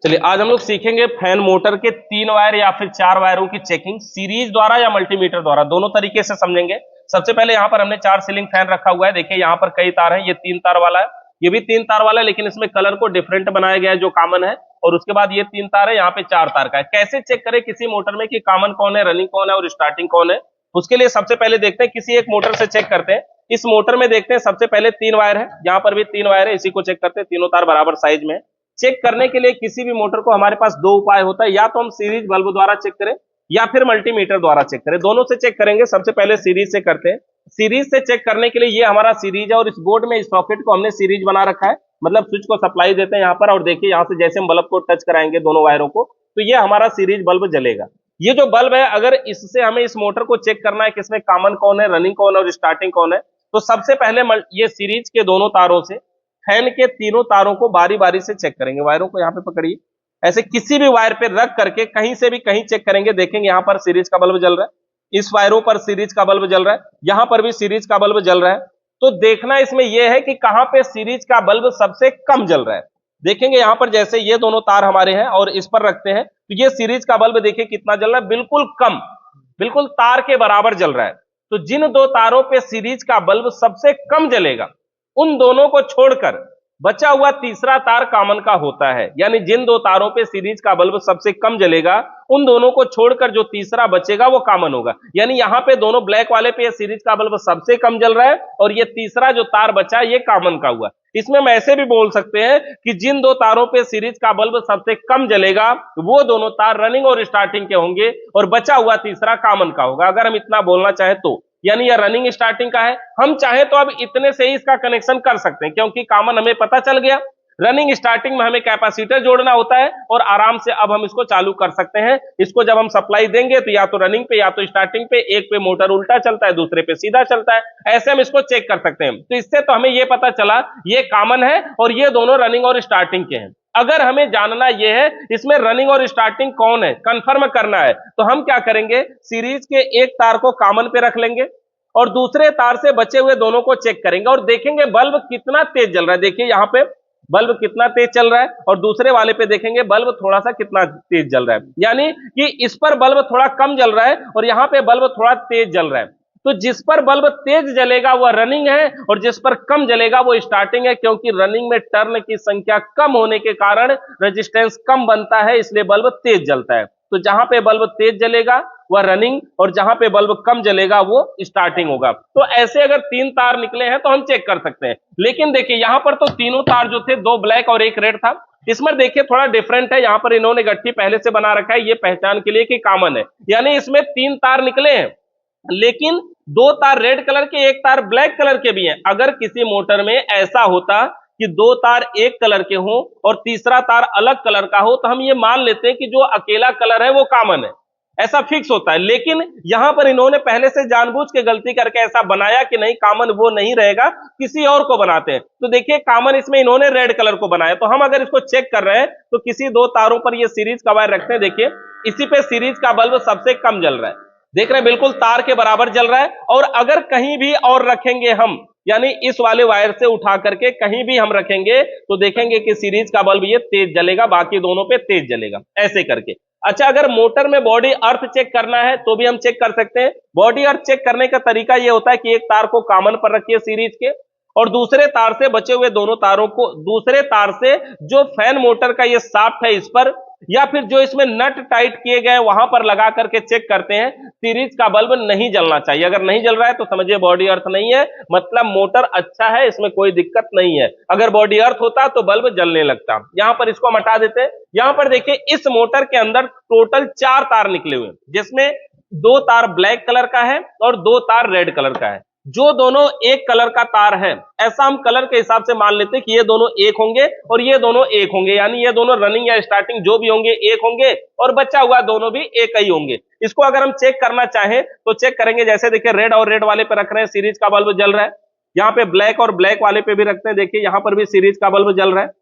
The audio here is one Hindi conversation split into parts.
चलिए आज हम लोग सीखेंगे फैन मोटर के 3 वायर या फिर 4 वायरों की चेकिंग सीरीज द्वारा या मल्टीमीटर द्वारा, दोनों तरीके से समझेंगे। सबसे पहले यहाँ पर हमने 4 सीलिंग फैन रखा हुआ है। देखिए यहाँ पर कई तार हैं, ये 3 तार वाला है, ये भी 3 तार वाला है, लेकिन इसमें कलर को डिफरेंट बनाया गया है जो कॉमन है। और उसके बाद ये 3 तार है, यहाँ पे 4 तार का है। कैसे चेक करें किसी मोटर में कि कॉमन कौन है, रनिंग कौन है और स्टार्टिंग कौन है, उसके लिए सबसे पहले देखते हैं किसी एक मोटर से चेक करते हैं। इस मोटर में देखते हैं सबसे पहले 3 वायर है, यहाँ पर भी 3 वायर है, इसी को चेक करते हैं। तीनों तार बराबर साइज में। चेक करने के लिए किसी भी मोटर को हमारे पास 2 उपाय होता है, या तो हम सीरीज बल्ब द्वारा चेक करें या फिर मल्टीमीटर द्वारा चेक करें। दोनों से चेक करेंगे। सबसे पहले सीरीज से करते हैं। सीरीज से चेक करने के लिए ये हमारा सीरीज है और इस बोर्ड में इस सॉकेट को हमने सीरीज बना रखा है, मतलब स्विच को सप्लाई देते हैं यहाँ पर। और देखिए यहाँ से जैसे हम बल्ब को टच कराएंगे दोनों वायरों को, तो ये हमारा सीरीज बल्ब जलेगा। ये जो बल्ब है, अगर इससे हमें इस मोटर को चेक करना है कि इसमें कॉमन कौन है, रनिंग कौन है और स्टार्टिंग कौन है, तो सबसे पहले ये सीरीज के दोनों तारों से फैन के तीनों तारों को बारी बारी से चेक करेंगे। वायरों को यहाँ पे पकड़िए, ऐसे किसी भी वायर पे रख करके कहीं से भी कहीं चेक करेंगे। देखेंगे यहाँ पर सीरीज का बल्ब जल रहा है, इस वायरों पर सीरीज का बल्ब जल रहा है, यहाँ पर भी सीरीज का बल्ब जल रहा है। तो देखना इसमें यह है कि कहां पे सीरीज का बल्ब सबसे कम जल रहा है। देखेंगे यहाँ पर जैसे ये दोनों तार हमारे हैं और इस पर रखते हैं, तो ये सीरीज का बल्ब देखिए कितना जल रहा है, बिल्कुल कम, बिल्कुल तार के बराबर जल रहा है। तो जिन 2 तारों पे सीरीज का बल्ब सबसे कम जलेगा, उन दोनों को छोड़कर बचा हुआ तीसरा तार कॉमन का होता है। यानी जिन 2 तारों पे सीरीज का बल्ब सबसे कम जलेगा, उन दोनों को छोड़कर जो तीसरा बचेगा वो कॉमन होगा। यानी यहाँ पे दोनों ब्लैक वाले पे सीरीज का बल्ब सबसे कम जल रहा है और ये तीसरा जो तार बचा ये कॉमन का हुआ। इसमें हम ऐसे भी बोल सकते हैं कि जिन 2 तारों पे सीरीज का बल्ब सबसे कम जलेगा, वो दोनों तार रनिंग और स्टार्टिंग के होंगे और बचा हुआ तीसरा कॉमन का होगा, अगर हम इतना बोलना चाहें तो। यानी यह रनिंग स्टार्टिंग का है। हम चाहे तो अब इतने से ही इसका कनेक्शन कर सकते हैं, क्योंकि कॉमन हमें पता चल गया। रनिंग स्टार्टिंग में हमें कैपेसिटर जोड़ना होता है और आराम से अब हम इसको चालू कर सकते हैं। इसको जब हम सप्लाई देंगे तो या तो रनिंग पे या तो स्टार्टिंग पे, एक पे मोटर उल्टा चलता है, दूसरे पे सीधा चलता है, ऐसे हम इसको चेक कर सकते हैं। तो इससे तो हमें यह पता चला ये कॉमन है और ये दोनों रनिंग और स्टार्टिंग के हैं। अगर हमें जानना यह है इसमें रनिंग और स्टार्टिंग कौन है, कंफर्म करना है, तो हम क्या करेंगे, सीरीज के एक तार को कॉमन पे रख लेंगे और दूसरे तार से बचे हुए दोनों को चेक करेंगे और देखेंगे बल्ब कितना तेज जल रहा है। देखिए यहाँ पे बल्ब कितना तेज चल रहा है और दूसरे वाले पे देखेंगे बल्ब थोड़ा सा कितना तेज जल रहा है। यानी कि इस पर बल्ब थोड़ा कम जल रहा है और यहाँ पे बल्ब थोड़ा तेज जल रहा है। तो जिस पर बल्ब तेज जलेगा वह रनिंग है और जिस पर कम जलेगा वो स्टार्टिंग है, क्योंकि रनिंग में टर्न की संख्या कम होने के कारण रेजिस्टेंस कम बनता है, इसलिए बल्ब तेज जलता है। तो जहां पे बल्ब तेज जलेगा वह रनिंग और जहां पे बल्ब कम जलेगा वो स्टार्टिंग होगा। तो ऐसे अगर 3 तार निकले हैं तो हम चेक कर सकते हैं। लेकिन देखिए यहां पर तो तीनों तार जो थे, 2 ब्लैक और 1 रेड था। इसमें देखिए थोड़ा डिफरेंट है, यहां पर इन्होंने गट्ठी पहले से बना रखा है, ये पहचान के लिए कि कॉमन है। यानी इसमें 3 तार निकले हैं, लेकिन 2 तार रेड कलर के, 1 तार ब्लैक कलर के भी हैं। अगर किसी मोटर में ऐसा होता कि 2 तार एक कलर के हों और तीसरा तार अलग कलर का हो, तो हम ये मान लेते हैं कि जो अकेला कलर है वो कॉमन है, ऐसा फिक्स होता है। लेकिन यहां पर इन्होंने पहले से जानबूझ के गलती करके ऐसा बनाया कि नहीं, कॉमन वो नहीं रहेगा, किसी और को बनाते हैं। तो देखिए कॉमन इसमें इन्होंने रेड कलर को बनाया। तो हम अगर इसको चेक कर रहे हैं तो किसी 2 तारों पर ये सीरीज का वायर रखते हैं। देखिए इसी पे सीरीज का बल्ब सबसे कम जल रहा है, देख रहे हैं बिल्कुल तार के बराबर जल रहा है। और अगर कहीं भी और रखेंगे हम, यानी इस वाले वायर से उठा करके कहीं भी हम रखेंगे, तो देखेंगे कि सीरीज का बल्ब ये तेज जलेगा, बाकी दोनों पे तेज जलेगा, ऐसे करके। अच्छा, अगर मोटर में बॉडी अर्थ चेक करना है तो भी हम चेक कर सकते हैं। बॉडी अर्थ चेक करने का तरीका ये होता है कि एक तार को कॉमन पर रखिए सीरीज के और दूसरे तार से बचे हुए दोनों तारों को, दूसरे तार से जो फैन मोटर का ये शाफ्ट है इस पर, या फिर जो इसमें नट टाइट किए गए वहां पर लगा करके चेक करते हैं। सीरीज का बल्ब नहीं जलना चाहिए। अगर नहीं जल रहा है तो समझिए बॉडी अर्थ नहीं है, मतलब मोटर अच्छा है, इसमें कोई दिक्कत नहीं है। अगर बॉडी अर्थ होता तो बल्ब जलने लगता। यहां पर इसको हम हटा देते हैं। यहां पर देखिए इस मोटर के अंदर टोटल 4 तार निकले हुए, जिसमें 2 तार ब्लैक कलर का है और 2 तार रेड कलर का है। जो दोनों एक कलर का तार है, ऐसा हम कलर के हिसाब से मान लेते हैं कि ये दोनों एक होंगे और ये दोनों एक होंगे, यानी ये दोनों रनिंग या स्टार्टिंग जो भी होंगे एक होंगे और बचा हुआ दोनों भी एक ही होंगे। इसको अगर हम चेक करना चाहें तो चेक करेंगे। जैसे देखिए रेड और रेड वाले पे रख रहे हैं, सीरीज का बल्ब जल रहा है। यहाँ पे ब्लैक और ब्लैक वाले पे भी रखते हैं, देखिए यहाँ पर भी सीरीज का बल्ब जल रहा है,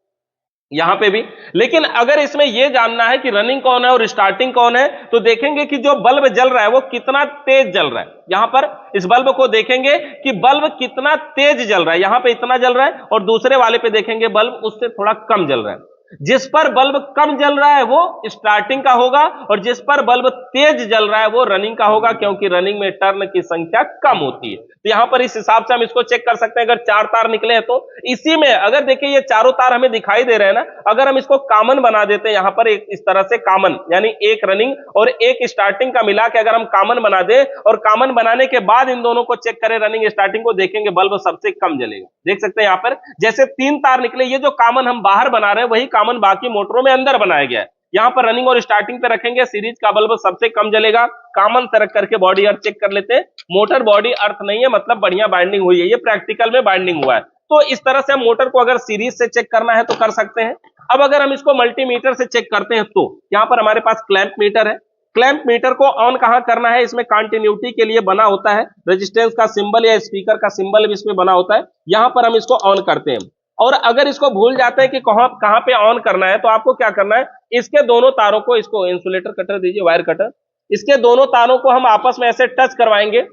यहां पे भी। लेकिन अगर इसमें यह जानना है कि रनिंग कौन है और स्टार्टिंग कौन है, तो देखेंगे कि जो बल्ब जल रहा है वो कितना तेज जल रहा है। यहां पर इस बल्ब को देखेंगे कि बल्ब कितना तेज जल रहा है, यहां पे इतना जल रहा है और दूसरे वाले पे देखेंगे बल्ब उससे थोड़ा कम जल रहा है। जिस पर बल्ब कम जल रहा है वो स्टार्टिंग का होगा और जिस पर बल्ब तेज जल रहा है वो रनिंग का होगा, क्योंकि रनिंग में टर्न की संख्या कम होती है। तो यहां पर इस हिसाब से हम इसको चेक कर सकते हैं। अगर 4 तार निकले हैं तो इसी में अगर देखिए ये चारों तार हमें दिखाई दे रहे हैं ना, अगर हम इसको कॉमन बना देते हैं यहां पर एक इस तरह से कॉमन, यानी एक रनिंग और एक स्टार्टिंग का मिला के अगर हम कॉमन बना दें और कॉमन बनाने के बाद इन दोनों को चेक करें रनिंग स्टार्टिंग को, देखेंगे बल्ब सबसे कम जलेगा। देख सकते हैं यहां पर जैसे 3 तार निकले, ये जो कॉमन हम बाहर बना रहे हैं वही कॉमन बाकी मोटरों में अंदर बनाया गया है। यहां पर रनिंग और स्टार्टिंग पे रखेंगे, सीरीज का बल्ब सबसे कम जलेगा। कॉमन से रख करके बॉडी अर्थ चेक कर लेते हैं। मोटर बॉडी अर्थ नहीं है, मतलब बढ़िया बाइंडिंग हुई है, ये प्रैक्टिकल में बाइंडिंग हुआ है। तो इस तरह से हम मोटर को अगर सीरीज से चेक करना है तो कर सकते हैं। अब अगर हम इसको मल्टीमीटर से चेक करते हैं तो यहां पर हमारे पास क्लैंप मीटर है। क्लैंप मीटर को ऑन कहां करना है, इसमें कंटिन्यूटी के लिए बना होता है, रेजिस्टेंस का सिंबल या स्पीकर का सिंबल भी इसमें बना होता है। यहां पर हम इसको ऑन करते हैं और अगर इसको भूल जाते हैं कि कहां पे ऑन करना है तो आपको क्या करना है, इसके दोनों तारों को, इसको इंसुलेटर कटर दीजिए, वायर कटर, इसके दोनों तारों को हम आपस में ऐसे टच करवाएंगे।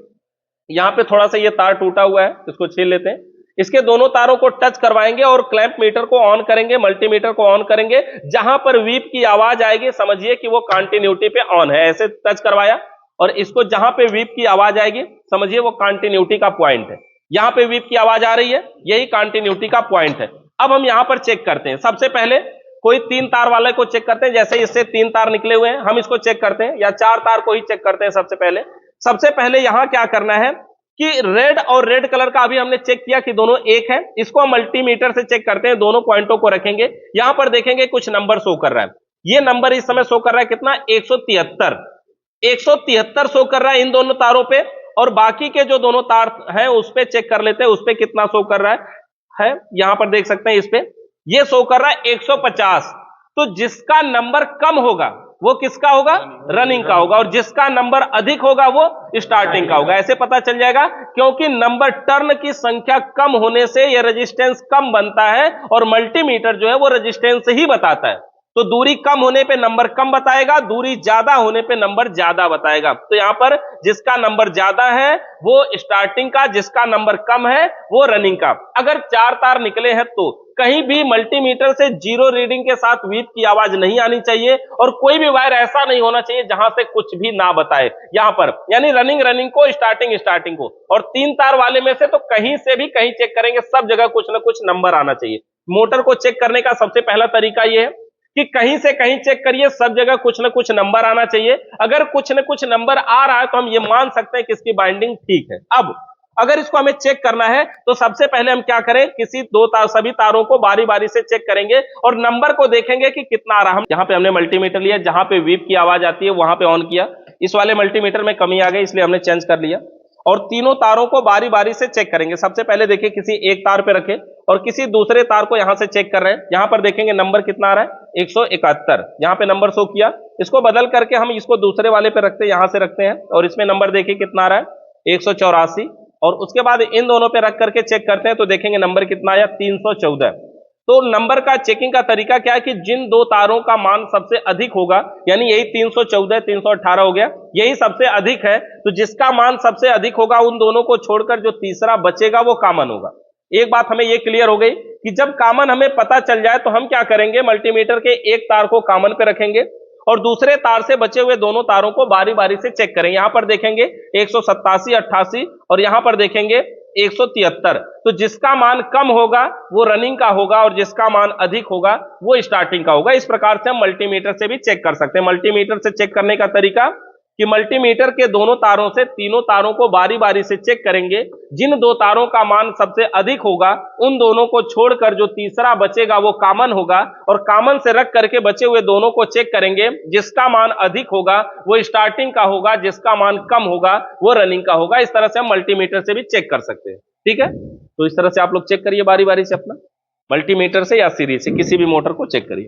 यहां पे थोड़ा सा ये तार टूटा हुआ है, इसको छील लेते हैं। इसके दोनों तारों को टच करवाएंगे और क्लैंप मीटर को ऑन करेंगे, मल्टीमीटर को ऑन करेंगे। जहां पर वीप की आवाज आएगी समझिए कि वो कंटिन्यूटी पे ऑन है। ऐसे टच करवाया और इसको जहां पे वीप की आवाज आएगी समझिए वो कंटिन्यूटी का पॉइंट है। यहां पे वीप की आवाज आ रही है, यही कंटिन्यूटी का पॉइंट है। अब हम यहां पर चेक करते हैं। सबसे पहले कोई 3 तार वाले को चेक करते हैं, जैसे इससे 3 तार निकले हुए हैं हम इसको चेक करते हैं, या 4 तार को ही चेक करते हैं। सबसे पहले यहां क्या करना है कि रेड और रेड कलर का अभी हमने चेक किया कि दोनों एक है, इसको हम मल्टीमीटर से चेक करते हैं। दोनों पॉइंटों को रखेंगे, यहां पर देखेंगे कुछ नंबर शो कर रहा है। ये नंबर इस समय शो कर रहा है कितना, 173 शो कर रहा है इन दोनों तारों पे। और बाकी के जो दोनों तार हैं उस पे चेक कर लेते हैं, उस पे कितना शो कर रहा है। यहां पर देख सकते हैं इस पे ये शो कर रहा है 150। तो जिसका नंबर कम होगा वो किसका होगा, रनिंग का होगा, और जिसका नंबर अधिक होगा वो स्टार्टिंग का होगा। ऐसे पता चल जाएगा, क्योंकि नंबर टर्न की संख्या कम होने से यह रेजिस्टेंस कम बनता है और मल्टीमीटर जो है वो रेजिस्टेंस ही बताता है। तो दूरी कम होने पे नंबर कम बताएगा, दूरी ज्यादा होने पे नंबर ज्यादा बताएगा। तो यहां पर जिसका नंबर ज्यादा है वो स्टार्टिंग का, जिसका नंबर कम है वो रनिंग का। अगर 4 तार निकले हैं तो कहीं भी मल्टीमीटर से 0 रीडिंग के साथ वीप की आवाज नहीं आनी चाहिए और कोई भी वायर ऐसा नहीं होना चाहिए जहां से कुछ भी ना बताए यहां पर, यानी रनिंग को, स्टार्टिंग को। और 3 तार वाले में से तो कहीं से भी कहीं चेक करेंगे, सब जगह कुछ ना कुछ नंबर आना चाहिए। मोटर को चेक करने का सबसे पहला तरीका यह है कि कहीं से कहीं चेक करिए, सब जगह कुछ ना कुछ नंबर आना चाहिए। अगर कुछ ना कुछ नंबर आ रहा है तो हम ये मान सकते हैं कि इसकी बाइंडिंग ठीक है। अब अगर इसको हमें चेक करना है तो सबसे पहले हम क्या करें, सभी तारों को बारी बारी से चेक करेंगे और नंबर को देखेंगे कि कितना आ रहा है। यहां पे हमने मल्टीमीटर लिया, जहां पे वीप की आवाज आती है वहां पे ऑन किया। इस वाले मल्टीमीटर में कमी आ गई इसलिए हमने चेंज कर लिया और तीनों तारों को बारी बारी से चेक करेंगे। सबसे पहले देखिए किसी एक तार पे रखें और किसी दूसरे तार को यहां से चेक कर रहे हैं। यहां पर देखेंगे नंबर कितना आ रहा है, 171। यहां पे नंबर शो किया, इसको बदल करके हम इसको दूसरे वाले पे रखते हैं, यहां से रखते हैं और इसमें नंबर देखिए कितना आ रहा है, 184। और उसके बाद इन दोनों पे रख करके चेक करते हैं तो देखेंगे नंबर कितना आया, 314। तो नंबर का चेकिंग का तरीका क्या है कि जिन 2 तारों का मान सबसे अधिक होगा, यानी यही 314 318 हो गया, यही सबसे अधिक है, तो जिसका मान सबसे अधिक होगा उन दोनों को छोड़कर जो तीसरा बचेगा वो कॉमन होगा। एक बात हमें ये क्लियर हो गई कि जब कॉमन हमें पता चल जाए तो हम क्या करेंगे, मल्टीमीटर के एक तार को कॉमन पे रखेंगे और दूसरे तार से बचे हुए दोनों तारों को बारी बारी से चेक करेंगे। यहां पर देखेंगे 187 88 और यहां पर देखेंगे 173। तो जिसका मान कम होगा वो रनिंग का होगा और जिसका मान अधिक होगा वो स्टार्टिंग का होगा। इस प्रकार से हम मल्टीमीटर से भी चेक कर सकते हैं। मल्टीमीटर से चेक करने का तरीका कि मल्टीमीटर के दोनों तारों से तीनों तारों को बारी बारी से चेक करेंगे। जिन 2 तारों का मान सबसे अधिक होगा उन दोनों को छोड़कर जो तीसरा बचेगा वो कॉमन होगा और कॉमन से रख करके बचे हुए दोनों को चेक करेंगे। जिसका मान अधिक होगा वो स्टार्टिंग का होगा, जिसका मान कम होगा वो रनिंग का होगा। इस तरह से हम मल्टीमीटर से भी चेक कर सकते हैं। ठीक है, तो इस तरह से आप लोग चेक करिए बारी बारी से अपना, मल्टीमीटर से या सीरीज से किसी भी मोटर को चेक करिए।